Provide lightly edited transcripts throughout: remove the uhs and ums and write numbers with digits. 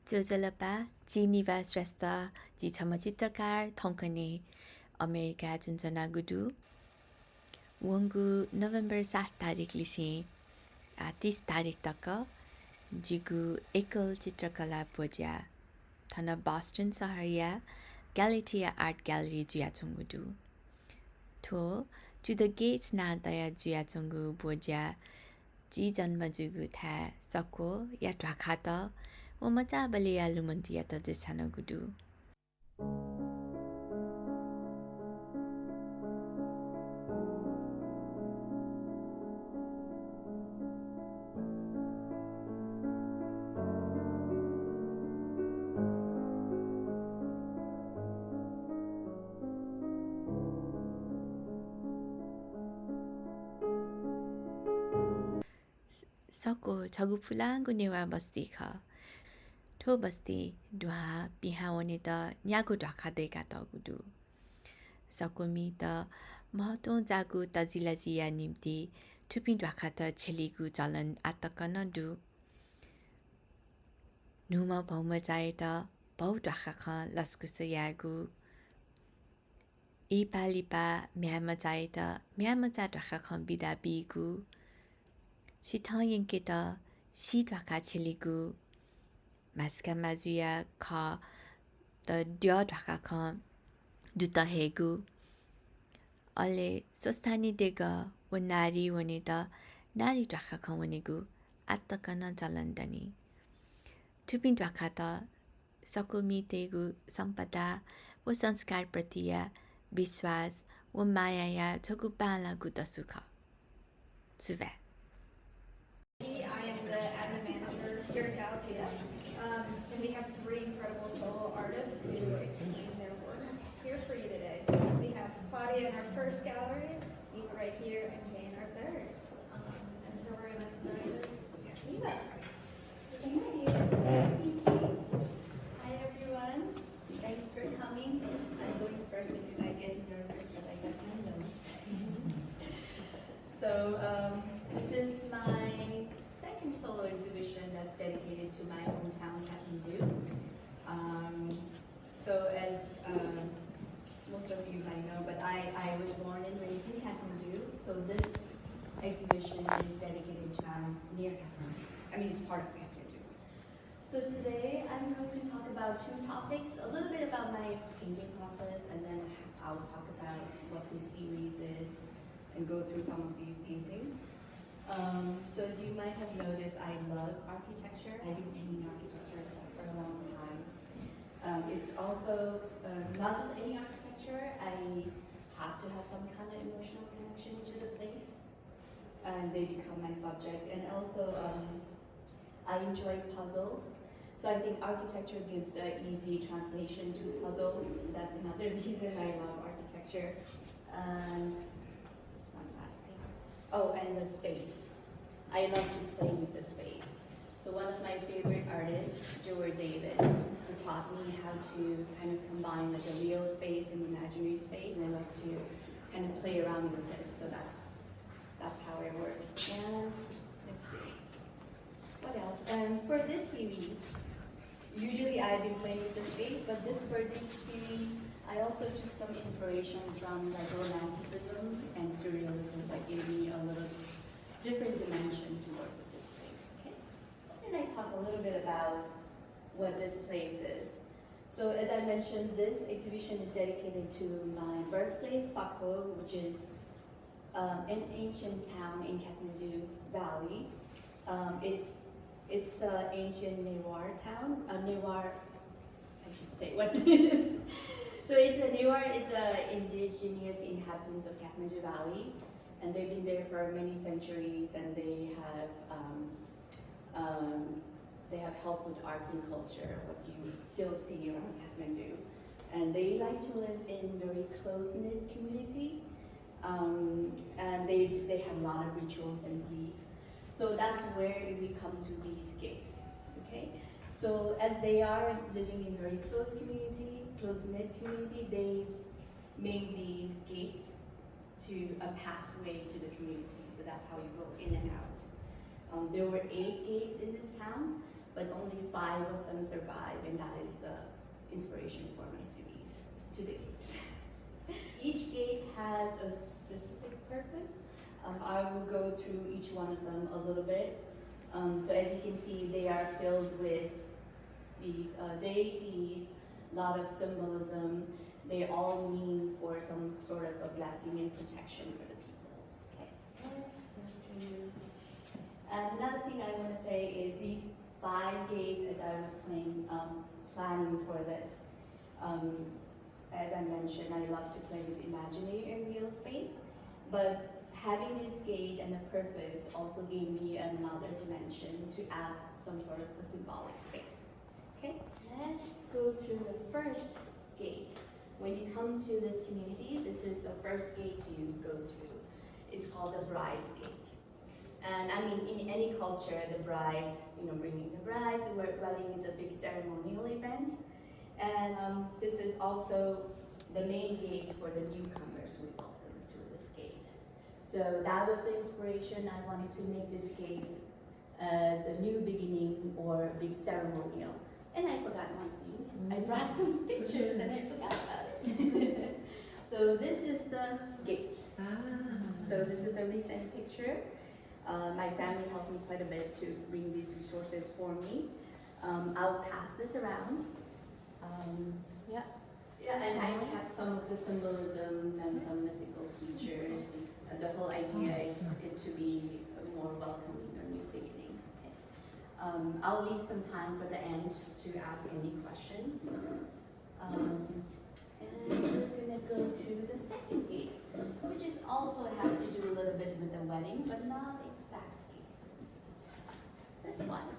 Jojalapa, Ji Niva Shrestha, Ji Chama Chitraकार Thonkane, America Junjana Gudu. Wongu November 7 Tariq लिसे 30 Tariq तक जिगु एकल चित्रकला पूजा थना बोस्टन सहरिया Galatea Art Gallery जुयाचोंगुदु थो to the gates na daya जुयाचोंगु पूजा जी जन्म जुगु था Sakwo या ढाखाता वो मचा बलिया लुमन्तिया त जछाना गुदु Sakwo chagu pulangu Newar basti kha Tho basti duha pihawane ta nyagu dhaka deka ta gudu Sakwo mi ta महत्व जागु तजिलाजिया निम्ति थुपि ढाका त छेलिगु चलन आतकन दु नुमा भौमा जाए त भौ ढाका ख लस्कुस यागु ई पालिपा म्यामा जाए त म्यामा जा ढाका ख बिदा बिगु सिथा यंके त सी ढाका छेलिगु मास्का माजुया ख त ड्य ढाका ख दुता हेगु अले सोस्तानी देगा वो नारी वने ता नारी ढाका ख वनेगु आत्तकन चलन्दनी थुपिन ढाका त सको मितेगु सम्पदा वो संस्कार प्रतिया विश्वास वो माया या छगु पाला गुत सुख सुवे I am the admin manager here at Galatea, and we have three incredible solo artists who explain their work here for you today. We have Claudia in our first gallery, Niva right here, and Jane our third. And so we're going to start with Niva. Thank you. Hi everyone. Thanks for coming. I'm going first because I get nervous that I got my notes. So this is my second solo exhibition that's dedicated to my hometown, Kathmandu. So as most of you might know, but I was born and raised in Kathmandu. So this exhibition is dedicated to near Kathmandu. I mean, it's part of Kathmandu. So today I'm going to talk about two topics, a little bit about my painting process, and then I'll talk about what this series is and go through some of these paintings. So as you might have noticed, I love architecture. I've been painting architecture stuff for a long time. It's also not just any architecture. I have to have some kind of emotional connection to the place, and they become my subject. And also, I enjoy puzzles. So I think architecture gives an easy translation to puzzle. So that's another reason I love architecture. And just one last thing. Oh, and the space. I love to play with the space. So one of my favorite artists, Davis, who taught me how to kind of combine like a real space and imaginary space, and I love to kind of play around with it. So that's how I work. And let's see, what else? For this series, usually I've been playing with the space, but for this series, I also took some inspiration from like romanticism and surrealism that gave me a little different dimension to work with this place. Okay? And I talk a little bit about what this place is. So as I mentioned, this exhibition is dedicated to my birthplace, Sakwo, which is an ancient town in Kathmandu Valley. It's an ancient Newar town. Newar, I should say what it is. So Newar is indigenous inhabitants of Kathmandu Valley, and they've been there for many centuries, and they have helped with arts and culture, what you still see around Kathmandu. And they like to live in very close-knit community, and they have a lot of rituals and beliefs. So that's where we come to these gates, okay? So as they are living in very close-knit community, they've made these gates to a pathway to the community. So that's how you go in and out. There were 8 gates in this town, but only 5 of them survive, and that is the inspiration for my series to the gates. Each gate has a specific purpose. I will go through each one of them a little bit. So as you can see, they are filled with these deities, a lot of symbolism. They all mean for some sort of a blessing and protection for the people. Okay, let's go through. Another thing I want to say is these 5 gates, as I was planning for this. As I mentioned, I love to play with imaginary and real space, but having this gate and a purpose also gave me another dimension to add some sort of a symbolic space. Okay, let's go to the first gate. When you come to this community, this is the first gate you go through. It's called the bride's gate. And I mean, in any culture, the bride, bringing the bride, the wedding is a big ceremonial event. And this is also the main gate for the newcomers we welcome to this gate. So that was the inspiration. I wanted to make this gate as a new beginning or a big ceremonial. And I forgot one thing. I brought some pictures and I forgot about it. So this is the gate. So this is the recent picture. My family helped me quite a bit to bring these resources for me. I'll pass this around. Yeah, and I have some of the symbolism and some mythical features. The whole idea is it to be a more welcoming or new beginning. Okay. I'll leave some time for the end to ask any questions. And we're gonna go to the second gate, which is also has to do a little bit with the wedding, but not exactly. So let's see. This one.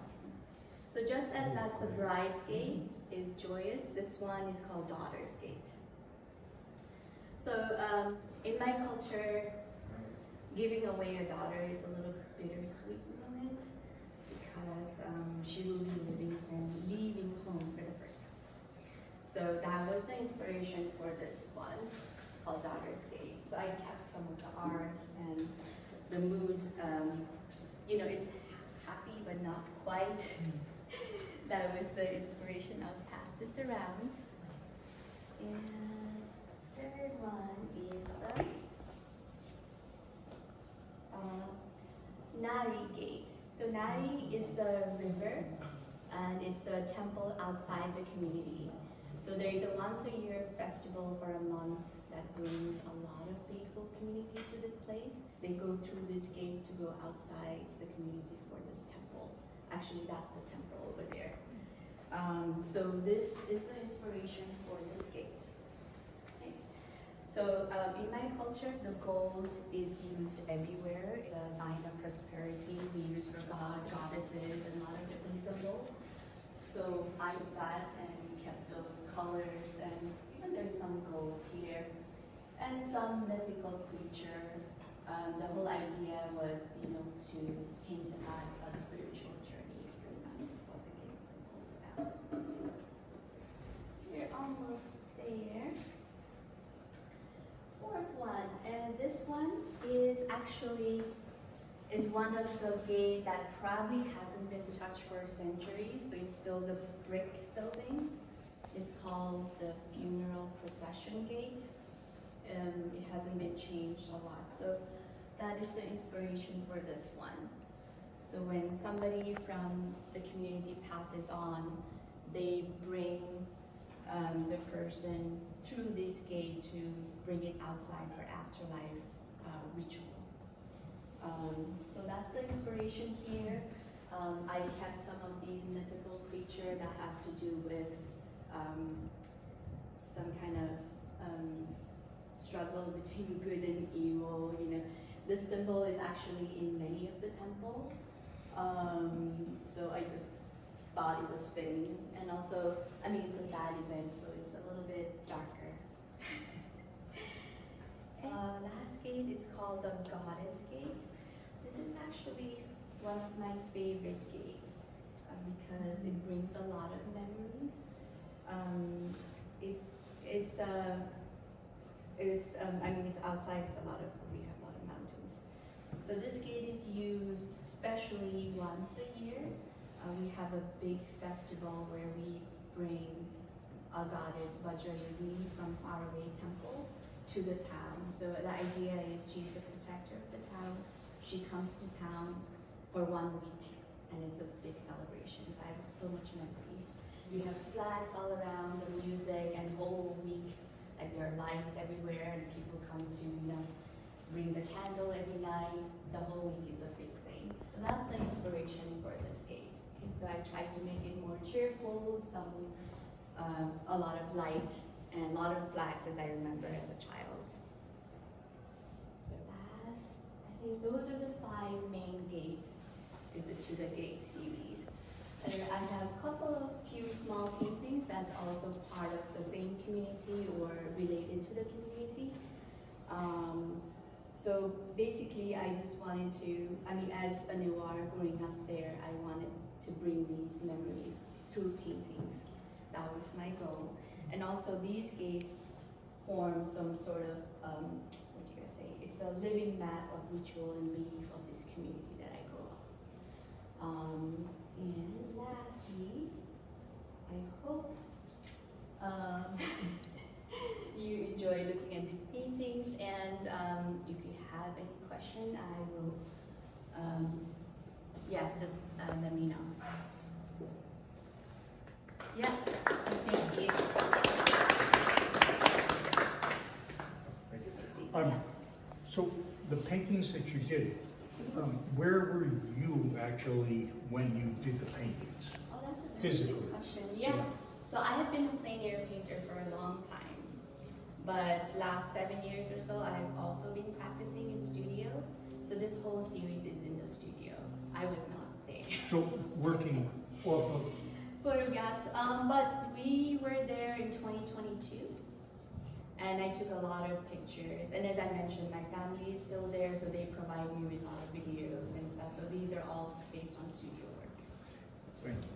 So just as that's the bride's gate is joyous, this one is called daughter's gate. So in my culture, giving away a daughter is a little bittersweet moment because she will be leaving home for the first time. So that was the inspiration for this one called Daughter's Gate. So I kept some of the art and the mood. It's happy but not quite. That was the inspiration. I'll pass this around. And third one is the Nari Gate. So Nari is the river, and it's a temple outside the community. So there is a once a year festival for a month that brings a lot of faithful community to this place. They go through this gate to go outside the community for this temple. Actually, that's the temple over there. So this is the inspiration for this gate. Okay. So in my culture, the gold is used everywhere. It's a sign of prosperity. We use for God, goddesses, and a lot of different symbols. So I took that and kept those colors, and even there's some gold here, and some mythical creature. The whole idea was, to hint at a spiritual journey, because that's what the gate symbol is about. We're almost there. Fourth one, and this one is actually one of the gates that probably hasn't been touched for centuries, so it's still the brick building. It's called the Funeral Procession Gate. It hasn't been changed a lot, so that is the inspiration for this one. So when somebody from the community passes on, they bring the person through this gate to bring it outside for afterlife ritual. So that's the inspiration here. I kept some of these mythical creature that has to do with some kind of struggle between good and evil. This symbol is actually in many of the temple. So I just thought it was fitting. And also, it's a sad event, so it's a little bit darker. Last gate is called the Goddess Gate. This is actually one of my favorite gates because it brings a lot of memories. It's outside. We have a lot of mountains. So this gate is used especially once a year. we have a big festival where we bring a goddess Vajrayogini from faraway temple to the town. So the idea is she's a protector of the town. She comes to town for 1 week, and it's a big celebration. So I have so much memories. We have flags all around, the music, and whole week, like there are lights everywhere, and people come to, bring the candle every night. The whole week is a big thing. So that's the inspiration for this gate. And so I tried to make it more cheerful, a lot of light, and a lot of flags as I remember as a child. So I think those are the 5 main gates, is the To the Gate series. And I have a few small paintings that's also part of the same community or related to the community. So basically I just wanted to, as a Newar growing up there, I wanted to bring these memories through paintings. That was my goal. And also these gates form some sort of, it's a living map of ritual and belief of this community that I grew up. And lastly, I hope you enjoy looking at these paintings, and if you have any question, I will, just let me know. Yeah, thank you. So the paintings that you did, where were you actually when you did the paintings? Oh, that's a Physically. good question. Yeah. So I have been a plein air painter for a long time, but last 7 years or so, I've also been practicing in studio. So this whole series is in the studio. I was not there. So working off of, Photographs, but we were there in 2022, and I took a lot of pictures. And as I mentioned, my family is still there, so they provide me with a lot of videos and stuff. So these are all based on studio work. thank you.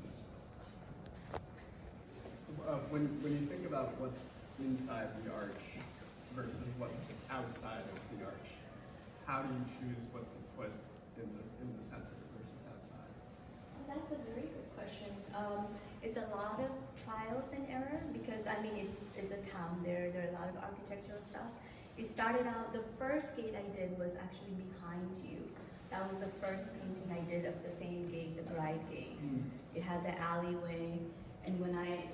When you think about what's inside the arch versus what's outside of the arch, how do you choose what to put in the center versus outside? Well, that's a very good question. It's a lot of trials and error because it's a town there. There are a lot of architectural stuff. It started out, the first gate I did was actually behind you. That was the first painting I did of the same gate, the bride gate. It had the alleyway, and when I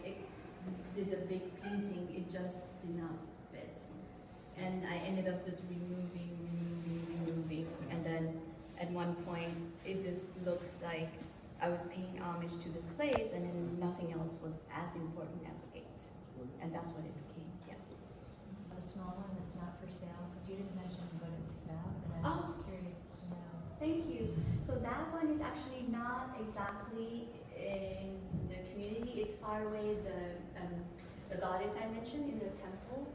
did the big painting, it just did not fit. And I ended up just removing, and then at one point, it just looks like I was paying homage to this place, and then nothing else was as important as the gate. And that's what it became, yeah. A small one that's not for sale, because you didn't mention what it's about, and I'm just curious to know. Thank you. So that one is actually not exactly in the community. It's far away. The goddess I mentioned in the temple,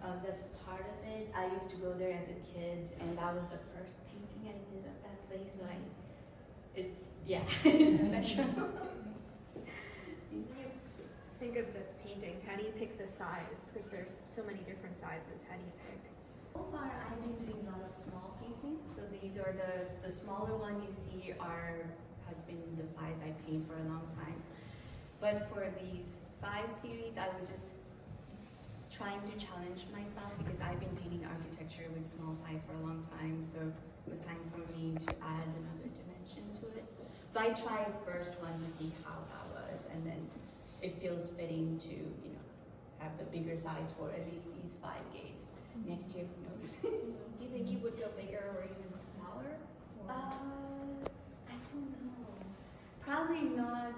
that's part of it. I used to go there as a kid, and that was the first painting I did of that place. So it's special. Think of the paintings. How do you pick the size? Because there's so many different sizes. How do you pick? So far, I've been doing a lot of small paintings. So these are the smaller one you see has been the size I paint for a long time. But for these 5 series, I was just trying to challenge myself because I've been painting architecture with small size for a long time. So it was time for me to add another dimension to it. So I tried first one to see how that was, and then it feels fitting to, have the bigger size for at least these 5 gates. Next year, who knows? Do you think you would go bigger or even smaller? I don't know. Probably not.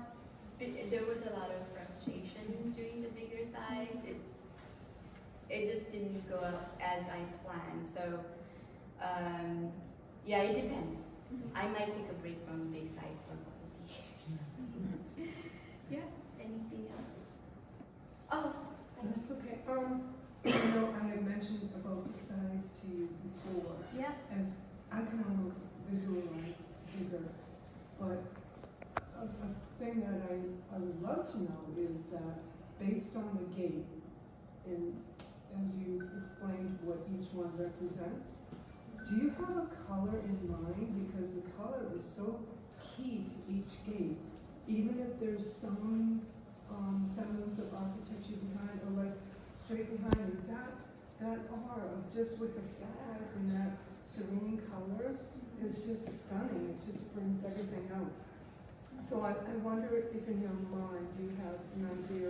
There was a lot of frustration doing the bigger size. It just didn't go as I planned. So, it depends. I might take a break from big size for a couple of years. Yeah. Anything else? Oh, That's okay. I had mentioned about the size to you before. yeah. As I can almost visualize bigger, but a thing that I would love to know is that based on the gate, and as you explained what each one represents, do you have a color in mind? Because the color is so key to each gate. even if there's some semblance of architecture behind, or like straight behind it, that aura, just with the flags and that serene color, is just stunning. It just brings everything out. So I wonder if in your mind you have an idea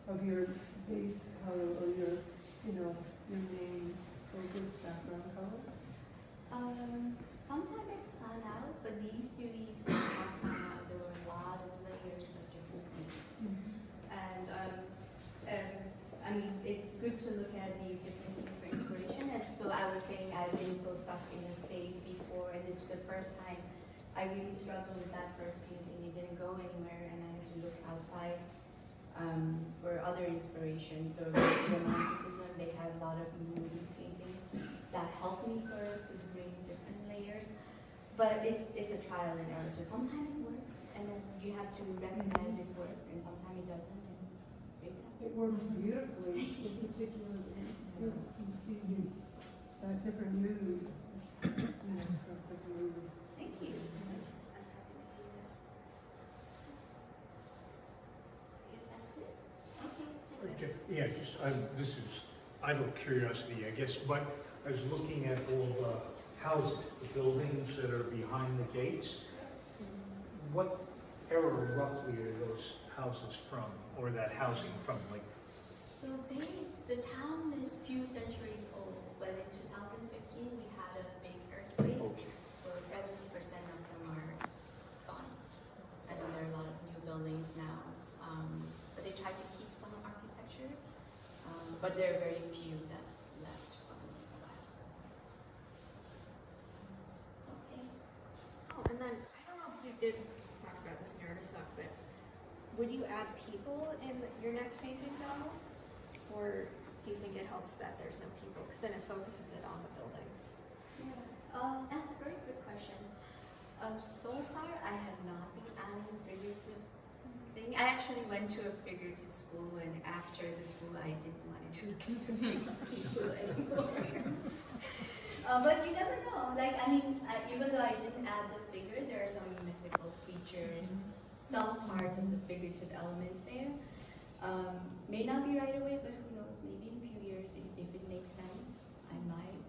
of your base color or your, your main focus background color. Sometimes I plan out, but these series were not planned out. There were a lot of layers of different things. And I mean, it's good to look at these different things for inspiration. And so I was saying I've been so stuck in a space before, and this is the first time I really struggled with that first painting. It didn't go anywhere, and I had to look outside for other inspiration. So romanticism, they had a lot of movie painting that helped me sort of to bring different layers. But it's a trial and error. So sometimes it works, and then you have to recognize it worked, and sometimes it doesn't. It works beautifully, in particular, you see that different mood, sense of mood. Thank you. Okay, yeah, just, this is idle curiosity, I guess, but I was looking at all the houses, the buildings that are behind the gates. What era roughly are those houses from, or that housing from? Like, So the town is few centuries old, but in 2015 we had a big earthquake. okay, So 70% of them are gone. I know there are a lot of new buildings now, but they try to keep some architecture, but there are very few that's left from a while ago. Okay. Oh, and then, I don't know if you did talk about this in your artist talk, but would you add people in your next paintings at all? Or do you think it helps that there's no people? Because then it focuses it on the buildings. Yeah, that's a very good question. So far, I have not been adding figurative thing. I actually went to a figurative school, and after the school, I didn't want to look at the people anymore. But you never know. Like, I mean, even though I didn't add the figure, there are some mythical features, some parts of the figurative elements there. May not be right away, but who knows? Maybe in a few years, if it makes sense, I might.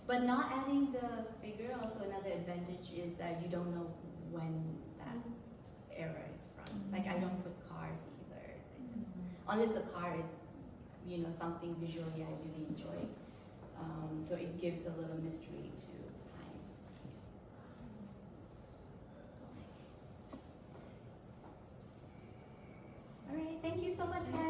But not adding the figure, also another advantage is that you don't know when that era is from. Like, I don't put cars either. It just, unless the car is, something visually I really enjoy. So it gives a little mystery to time. All right, thank you so much, guys.